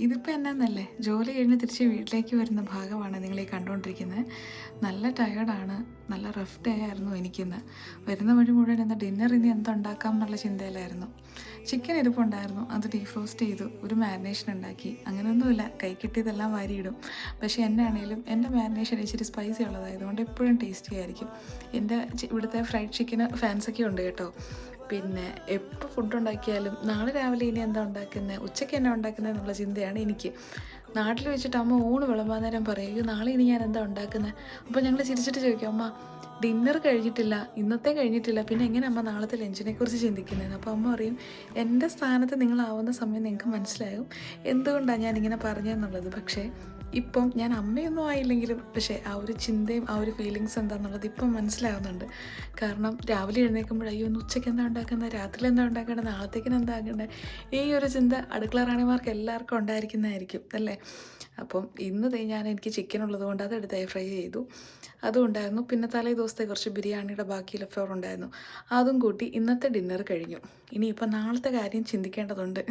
ഇതിപ്പോൾ എന്നാന്നല്ലേ, ജോലി കഴിഞ്ഞ് തിരിച്ച് വീട്ടിലേക്ക് വരുന്ന ഭാഗമാണ് നിങ്ങളീ കണ്ടുകൊണ്ടിരിക്കുന്നത്. നല്ല ടയേർഡാണ്, നല്ല റഫ് ഡേ ആയിരുന്നു എനിക്കിന്ന്. വരുന്ന വഴി മുഴുവൻ ഇന്ന് ഡിന്നർ ഇനി എന്തുണ്ടാക്കാം എന്നുള്ള ചിന്തയിലായിരുന്നു. ചിക്കൻ ഇരിപ്പുണ്ടായിരുന്നു, അത് ഡീഫ്രോസ്റ്റ് ചെയ്തു, ഒരു മാരിനേഷൻ ഉണ്ടാക്കി. അങ്ങനെയൊന്നുമില്ല, കൈ കിട്ടിയതെല്ലാം വാരിയിടും. പക്ഷേ എന്നാണേലും എൻ്റെ മാരിനേഷൻ ഇച്ചിരി സ്പൈസി ഉള്ളതായതുകൊണ്ട് എപ്പോഴും ടേസ്റ്റി ആയിരിക്കും. എൻ്റെ ഇവിടുത്തെ ഫ്രൈഡ് ചിക്കന് ഫാൻസൊക്കെ ഉണ്ട് കേട്ടോ. പിന്നെ എപ്പോൾ ഫുഡ് ഉണ്ടാക്കിയാലും നാളെ രാവിലെ ഇനി എന്താ ഉണ്ടാക്കുന്നത്, ഉച്ചയ്ക്ക് എന്നാ ഉണ്ടാക്കുന്നത് എന്നുള്ള ചിന്തയാണ് എനിക്ക്. നാട്ടിൽ വെച്ചിട്ട് അമ്മ ഊണ് വിളമ്പാൻ നേരം പറയും, അയ്യോ നാളെ ഇനി ഞാൻ എന്താ ഉണ്ടാക്കുന്നത്. അപ്പോൾ ഞങ്ങൾ ചിരിച്ചിട്ട് ചോദിക്കും, അമ്മ ഡിന്നർ കഴിഞ്ഞിട്ടില്ല, ഇന്നത്തെ കഴിഞ്ഞിട്ടില്ല, പിന്നെ എങ്ങനെ അമ്മ നാളത്തെ ലഞ്ചിനെ കുറിച്ച് ചിന്തിക്കുന്നത്. അപ്പോൾ അമ്മ പറയും, എൻ്റെ സ്ഥാനത്ത് നിങ്ങളാവുന്ന സമയം നിങ്ങൾക്ക് മനസ്സിലാകും എന്തുകൊണ്ടാണ് ഞാനിങ്ങനെ പറഞ്ഞതെന്നുള്ളത്. പക്ഷേ ഇപ്പം ഞാൻ അമ്മയൊന്നും ആയില്ലെങ്കിലും പക്ഷേ ആ ഒരു ചിന്തയും ആ ഒരു ഫീലിങ്സ് എന്താണെന്നുള്ളത് ഇപ്പം മനസ്സിലാവുന്നുണ്ട്. കാരണം രാവിലെ എഴുന്നേൽക്കുമ്പോൾ അയ്യോ ഒന്ന് ഉച്ചയ്ക്ക് എന്താ ഉണ്ടാക്കുന്നത്, രാത്രി എന്താ ഉണ്ടാക്കേണ്ടത്, നാളത്തേക്കിന് എന്താ ആക്കേണ്ടത്, ഈ ഒരു ചിന്ത അടുക്കള റാണിമാർക്ക് എല്ലാവർക്കും ഉണ്ടായിരിക്കുന്നതായിരിക്കും അല്ലേ. അപ്പം ഇന്ന് എനിക്ക് ചിക്കൻ ഉള്ളത് കൊണ്ട് അതെടുത്ത് ഫ്രൈ ചെയ്തു, അതും ഉണ്ടായിരുന്നു. പിന്നെ തലേ ദിവസത്തെ കുറച്ച് ബിരിയാണിയുടെ ബാക്കി ലെഫ്റ്റ് ഓവർ ഉണ്ടായിരുന്നു, അതും കൂട്ടി ഇന്നത്തെ ഡിന്നർ കഴിഞ്ഞു. ഇനിയിപ്പം നാളത്തെ കാര്യം ചിന്തിക്കേണ്ടതുണ്ട്.